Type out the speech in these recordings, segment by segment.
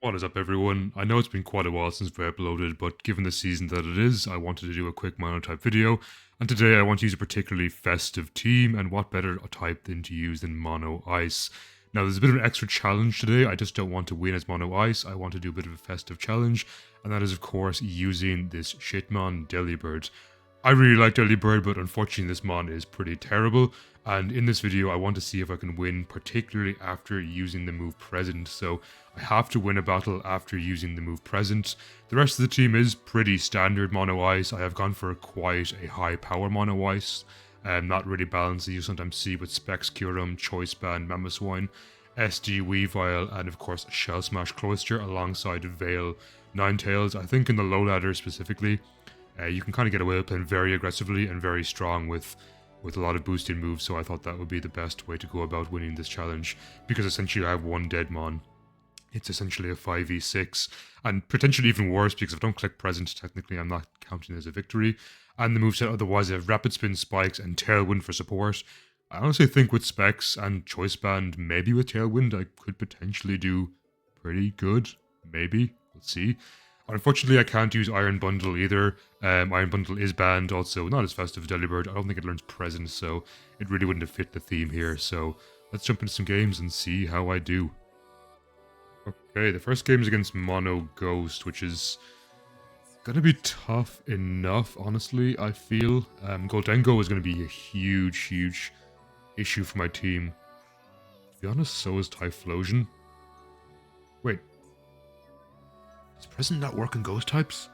What is up, everyone? I know it's been quite a while since we uploaded, but given the season that it is, I wanted to do a quick Monotype video, and today I want to use a particularly festive team, and what better a type than to use than Mono Ice. Now, there's a bit of an extra challenge today. I just don't want to win as Mono Ice. I want to do a bit of a festive challenge, and that is, of course, using this shitmon Delibird. I really like Delibird, but unfortunately this mon is pretty terrible, and in this video I want to see if I can win, particularly after using the move Present. So I have to win a battle after using the move Present. The rest of the team is pretty standard Mono Ice. I have gone for quite a high power Mono Ice, not really balanced as you sometimes see with Specs Kyurem, Choice Band, Mamoswine, SD Weavile, and of course Shell Smash Cloister alongside Veil Ninetales. I think in the low ladder specifically, you can kind of get away with playing very aggressively and very strong with a lot of boosting moves, so I thought that would be the best way to go about winning this challenge, because essentially I have one Deadmon. It's essentially a 5v6, and potentially even worse, because if I don't click Present, technically I'm not counting as a victory. And the moveset otherwise I have Rapid Spin, Spikes, and Tailwind for support. I honestly think with Specs and Choice Band, maybe with Tailwind, I could potentially do pretty good. Maybe. We'll see. Unfortunately, I can't use Iron Bundle either. Iron Bundle is banned, also not as festive as Delibird. I don't think it learns Presence, so it really wouldn't have fit the theme here. So let's jump into some games and see how I do. Okay, the first game is against Mono Ghost, which is gonna be tough enough, honestly, I feel. Goldengo is gonna be a huge issue for my team. To be honest, so is Typhlosion. Wait. Does Present not work on Ghost types?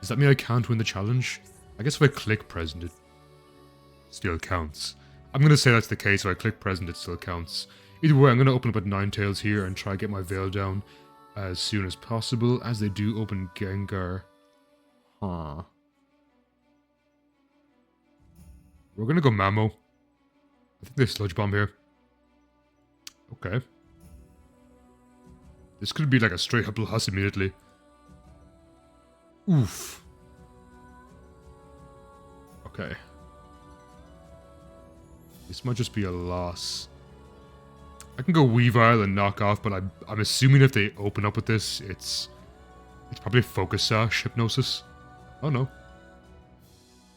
Does that mean I can't win the challenge? I guess if I click Present, it still counts. I'm going to say that's the case. If I click Present, it still counts. Either way, I'm going to open up at Ninetales here and try to get my Veil down as soon as possible, as they do open Gengar. Huh. We're going to go Mamo. I think they Sludge Bomb here. Okay. This could be like a straight up loss immediately. Oof. Okay. This might just be a loss. I can go Weavile and knock off, but I'm assuming if they open up with this, it's probably Focus Sash, Hypnosis. Oh no.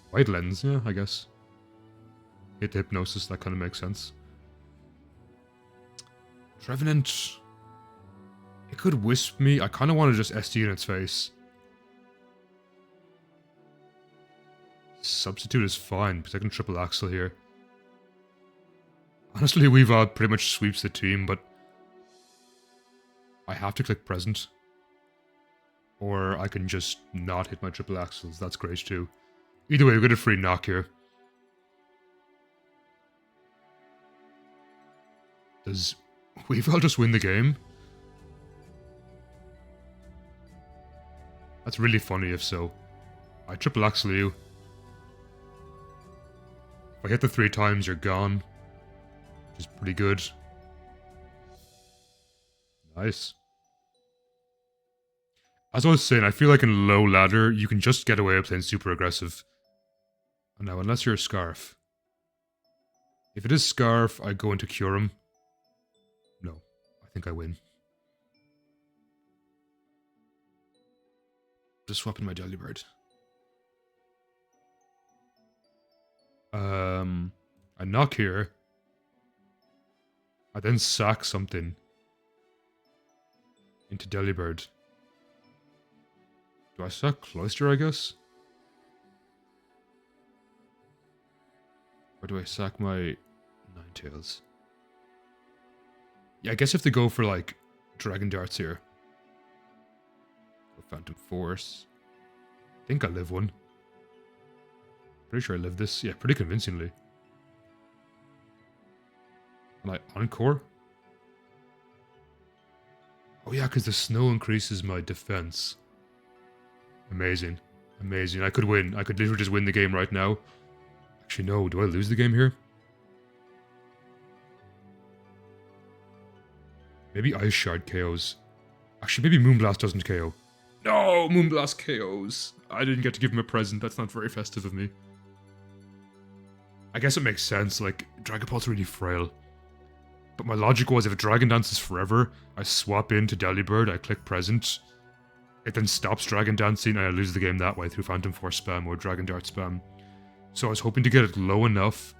White Lens, yeah, I guess. Hit Hypnosis, that kind of makes sense. Trevenant. It could Wisp me. I kind of want to just SD in its face. Substitute is fine, because I can triple Axle here. Honestly, Weavile pretty much sweeps the team, but I have to click Present. Or I can just not hit my triple Axles. That's great too. Either way, we get a free knock here. Does Weavile just win the game? That's really funny if so. I triple Axle you. If I hit the 3 times, you're gone. Which is pretty good. Nice. As I was saying, I feel like in low ladder, you can just get away with playing super aggressive. And now, unless you're a Scarf. If it is Scarf, I go into Kyurem. No, I think I win. Just swapping my Delibird. I knock here. I then sack something into Delibird. Do I sack Cloister, I guess? Or do I sack my Ninetales? Yeah, I guess if they go for, like, Dragon Darts here. Or Phantom Force. I think I live one. Pretty sure I live this. Yeah, pretty convincingly. And I Encore? Oh yeah, because the snow increases my defense. Amazing. Amazing. I could win. I could literally just win the game right now. Actually, no. Do I lose the game here? Maybe Ice Shard KOs. Actually, maybe Moonblast doesn't KO. No! Moonblast KOs. I didn't get to give him a present. That's not very festive of me. I guess it makes sense. Like, Dragapult's really frail. But my logic was, if it Dragon Dances forever, I swap into Delibird, I click present, it then stops Dragon Dancing, and I lose the game that way through Phantom Force spam or Dragon Dart spam. So I was hoping to get it low enough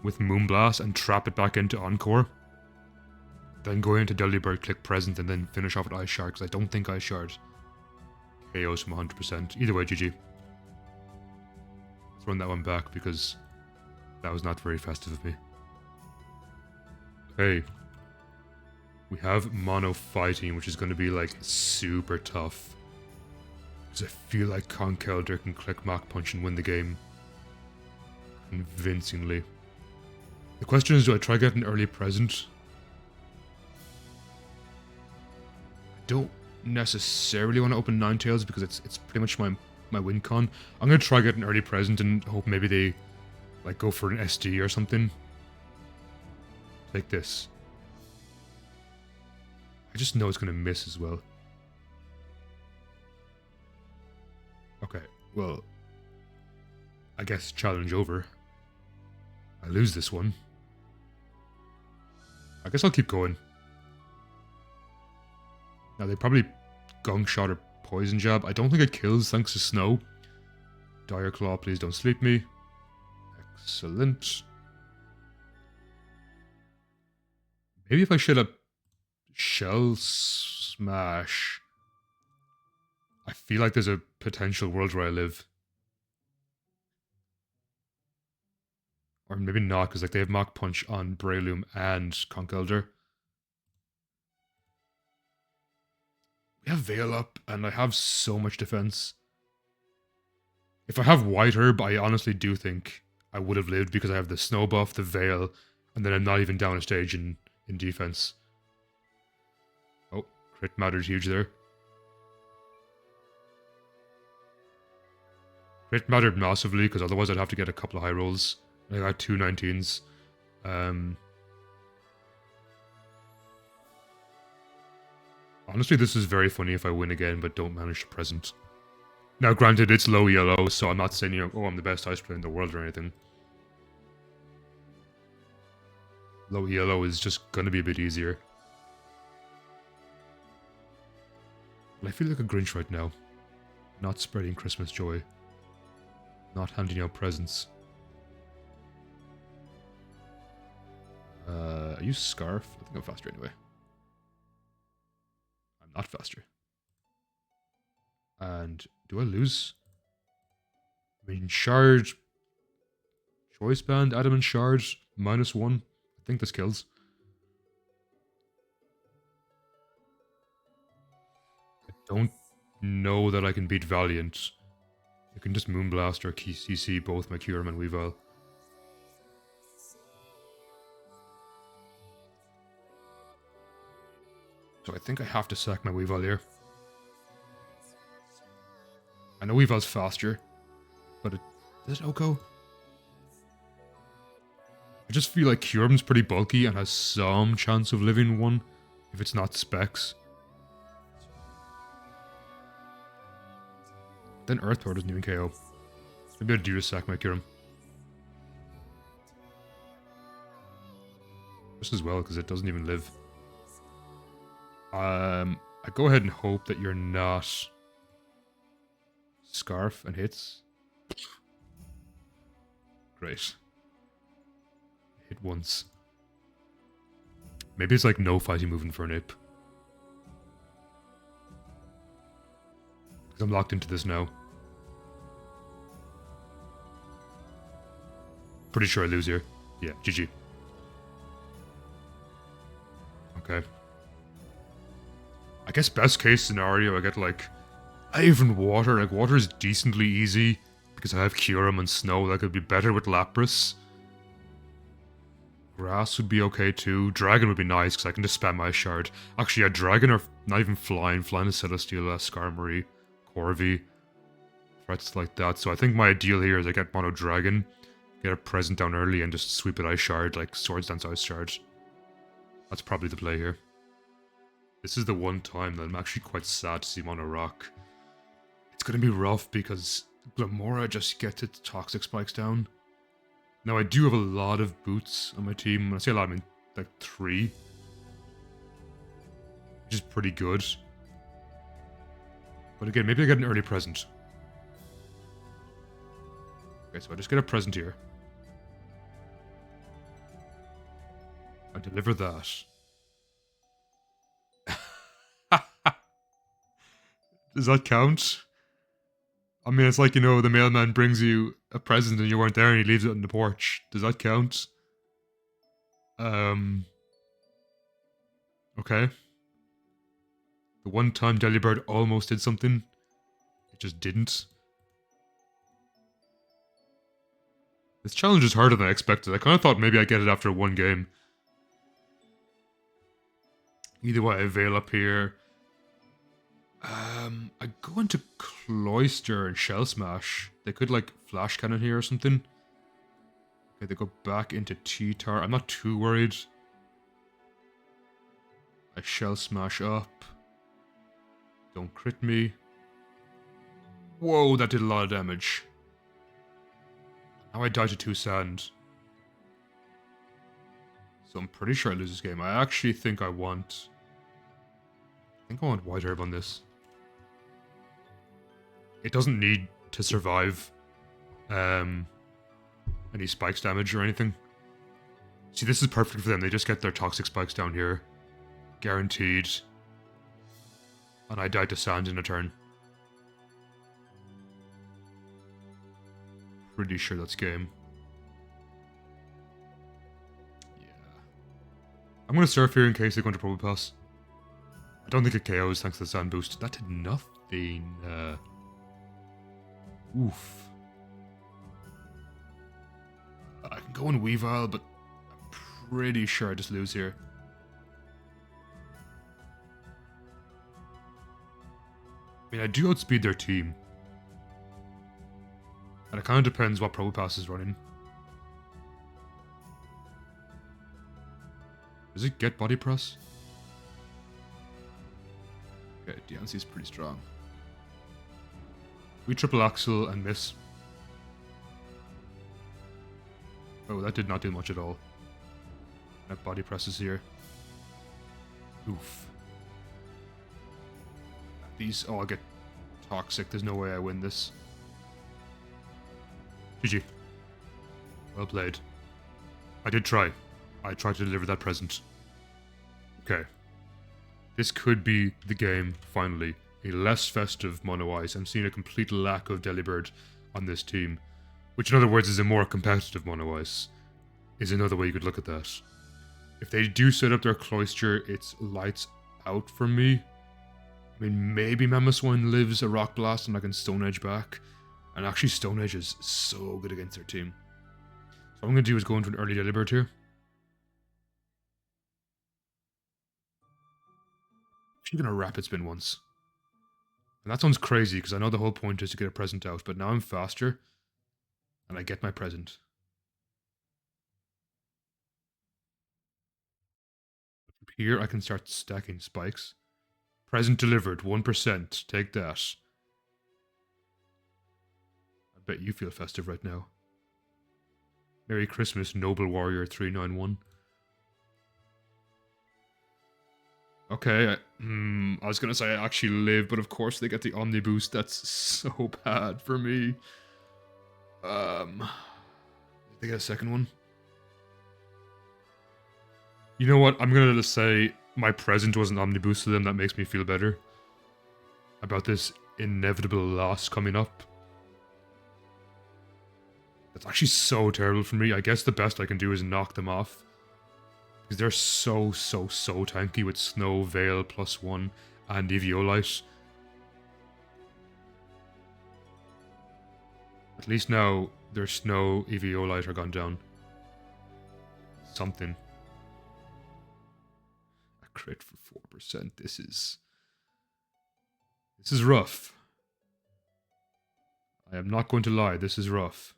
with Moonblast and trap it back into Encore. Then go into Delibird, click present, and then finish off with Ice Shard, because I don't think Ice Shard KOs from 100%. Either way, GG. Let's run that one back, because that was not very festive of me. Okay. We have Mono Fighting, which is going to be, like, super tough. Because I feel like Conkeldurr can click Mach Punch and win the game convincingly. The question is, do I try get an early present? I don't necessarily want to open Ninetales because it's pretty much my win con. I'm going to try get an early present and hope maybe they, like, go for an SD or something. Like this. I just know it's going to miss as well. Okay, well, I guess challenge over. I lose this one. I guess I'll keep going. Now, they probably Gunk Shot or Poison Jab. I don't think it kills thanks to Snow. Dire Claw, please don't sleep me. Excellent. Maybe if I should have Shell Smash. I feel like there's a potential world where I live. Or maybe not, because like they have Mach Punch on Breloom and Conkeldurr. We have Veil up, and I have so much defense. If I have White Herb, I honestly do think I would have lived because I have the Snow buff, the Veil, and then I'm not even down a stage in defense. Oh, crit matters huge there. Crit mattered massively, because otherwise I'd have to get a couple of high rolls. I got 2 19s. Honestly, this is very funny if I win again, but don't manage to present. Now, granted, it's low yellow, so I'm not saying, you know, oh, I'm the best ice player in the world or anything. Low yellow is just gonna be a bit easier. But I feel like a Grinch right now. Not spreading Christmas joy. Not handing out presents. I use Scarf. I think I'm faster anyway. I'm not faster. And do I lose? I mean, Shard. Choice Band, Adamant Shard, -1. I think this kills. I don't know that I can beat Valiant. You can just Moonblast or CC both my Kyurem and Weavile. So I think I have to sack my Weavile here. I know Weavile's faster, but is it Oko? I just feel like Kyurem's pretty bulky and has some chance of living one, if it's not Specs. Then Earth Power doesn't even KO. Maybe I'd do to sack my Kyurem. Just as well, because it doesn't even live. I go ahead and hope that you're not Scarf and hits. Great. Hit once. Maybe it's like no fighting movement for an Ip. Because I'm locked into this now. Pretty sure I lose here. Yeah, GG. Okay. I guess best case scenario, I get like... even water. Like, water is decently easy. Because I have Kyurem and Snow. That could be better with Lapras. Grass would be okay too. Dragon would be nice, because I can just spam my Shard. Actually, yeah, Dragon are not even flying. Flying is Celesteela, Skarmory, Corvi. Threats like that. So I think my ideal here is I get Mono Dragon. Get a present down early and just sweep it Ice Shard, like Swords Dance Ice Shard. That's probably the play here. This is the one time that I'm actually quite sad to see Mono Rock. It's going to be rough because Glamora just gets its Toxic Spikes down. Now I do have a lot of boots on my team. When I say a lot, I mean like 3. Which is pretty good. But again, maybe I get an early present. Okay, so I just get a present here. I deliver that. Does that count? I mean, it's like, you know, the mailman brings you a present and you weren't there and he leaves it on the porch. Does that count? Okay. The one time Delibird almost did something. It just didn't. This challenge is harder than I expected. I kind of thought maybe I'd get it after one game. Either way, I Veil up here. I go into Cloister and Shell Smash. They could, like, Flash Cannon here or something. Okay, they go back into T-Tar. I'm not too worried. I Shell Smash up. Don't crit me. Whoa, that did a lot of damage. Now I die to 2 sand. So I'm pretty sure I lose this game. I actually think I want... I think I want White Herb on this. It doesn't need to survive any spikes damage or anything. See, this is perfect for them. They just get their toxic spikes down here. Guaranteed. And I die to sand in a turn. Pretty sure that's game. Yeah. I'm going to surf here in case they go into Probo Pass. I don't think it KOs thanks to the sand boost. That did nothing. Oof. I can go in Weavile, but I'm pretty sure I just lose here. I mean, I do outspeed their team. And it kind of depends what Probo Pass is running. Does it get Body Press? Okay, Diancie is pretty strong. We triple axle and miss. Oh, that did not do much at all. That body presses here. Oof. These all get toxic. There's no way I win this. GG. Well played. I did try. I tried to deliver that present. Okay. This could be the game, finally. A less festive Mono Ice. I'm seeing a complete lack of Delibird on this team. Which in other words is a more competitive Mono Ice. Is another way you could look at that. If they do set up their Cloister, it's lights out for me. I mean, maybe Mamoswine lives a Rock Blast and I can Stone Edge back. And actually Stone Edge is so good against their team. So what I'm going to do is go into an early Delibird here. Actually going to Rapid Spin once. And that sounds crazy because I know the whole point is to get a present out, but now I'm faster and I get my present. Here I can start stacking spikes. Present delivered, 1%. Take that. I bet you feel festive right now. Merry Christmas, Noble Warrior 391. Okay, I was gonna say I actually live, but of course they get the Omni Boost. That's so bad for me. Did they get a second one? You know what? I'm gonna just say my present was an Omni Boost to them. That makes me feel better about this inevitable loss coming up. That's actually so terrible for me. I guess the best I can do is knock them off. Because they're so tanky with Snow, Veil, +1, and Eviolite. At least now their Snow, Eviolite are gone down. Something. A crit for 4%. This is rough. I am not going to lie, this is rough.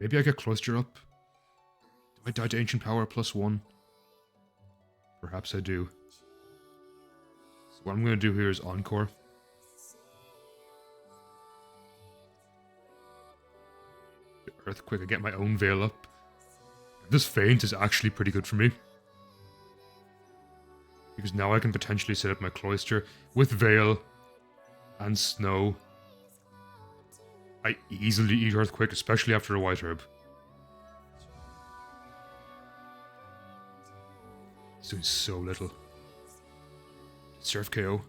Maybe I get Cloister up. Do I die to Ancient Power +1? Perhaps I do. So what I'm going to do here is Encore. I'm going to Earthquake, I get my own Veil up. This Feint is actually pretty good for me. Because now I can potentially set up my Cloister with Veil and Snow. I easily eat Earthquake, especially after a White Herb. It's doing so little. Surf KO.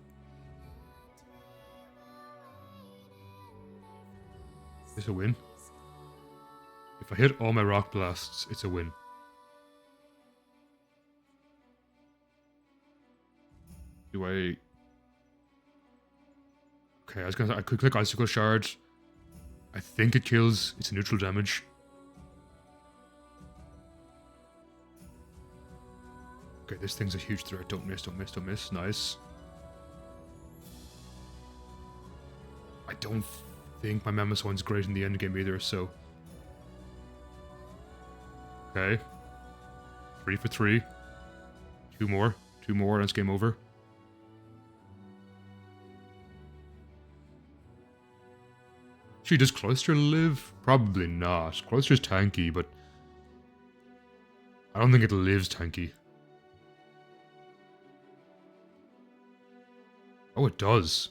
Is this a win? If I hit all my Rock Blasts, it's a win. Do I... Okay, I could click Icicle Shard. I think it kills. It's a neutral damage. Okay, this thing's a huge threat. Don't miss, don't miss, don't miss. Nice. I don't think my Mammoth one's great in the end game either, so... Okay. 3 for 3. 2 more. 2 more and it's game over. Actually, does Cloister live? Probably not. Cloister's tanky, but... I don't think it lives tanky. Oh, it does.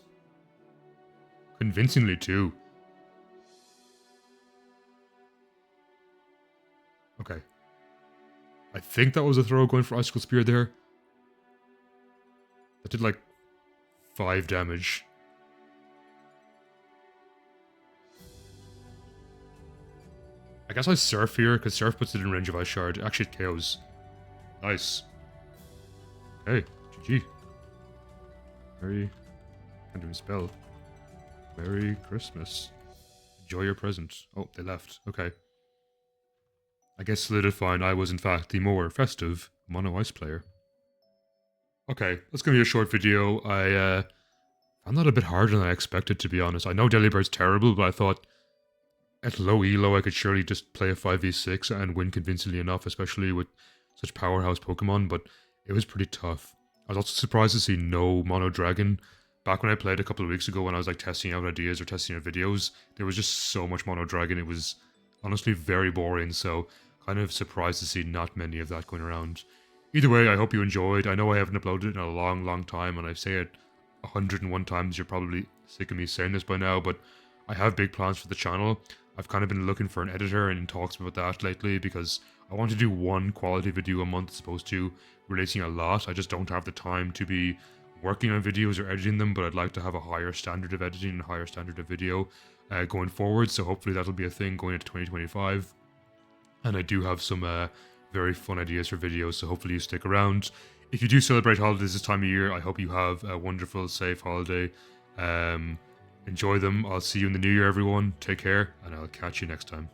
Convincingly, too. Okay. I think that was a throw going for Icicle Spear there. That did like 5 damage. I guess I Surf here, because Surf puts it in range of Ice Shard. Actually, it KOs. Nice. Okay, GG. Merry... Can't even spell. Merry Christmas. Enjoy your present. Oh, they left. Okay. I guess solidifying I was in fact the more festive Mono Ice player. Okay, that's going to be a short video. I found that a bit harder than I expected, to be honest. I know Delibird's terrible, but I thought at low elo I could surely just play a 5v6 and win convincingly enough, especially with such powerhouse Pokemon, but it was pretty tough. I was also surprised to see no Mono Dragon. Back when I played a couple of weeks ago when I was like testing out ideas or testing out videos, there was just so much Mono Dragon. It was honestly very boring, so kind of surprised to see not many of that going around. Either way, I hope you enjoyed. I know I haven't uploaded in a long time, and I say it 101 times. You're probably sick of me saying this by now, but I have big plans for the channel. I've kind of been looking for an editor and in talks about that lately because I want to do one quality video a month as opposed to releasing a lot. I just don't have the time to be working on videos or editing them, but I'd like to have a higher standard of editing and a higher standard of video going forward, so hopefully that'll be a thing going into 2025. And I do have some very fun ideas for videos, so hopefully you stick around. If you do celebrate holidays this time of year, I hope you have a wonderful, safe holiday. Enjoy them. I'll see you in the new year, everyone. Take care, and I'll catch you next time.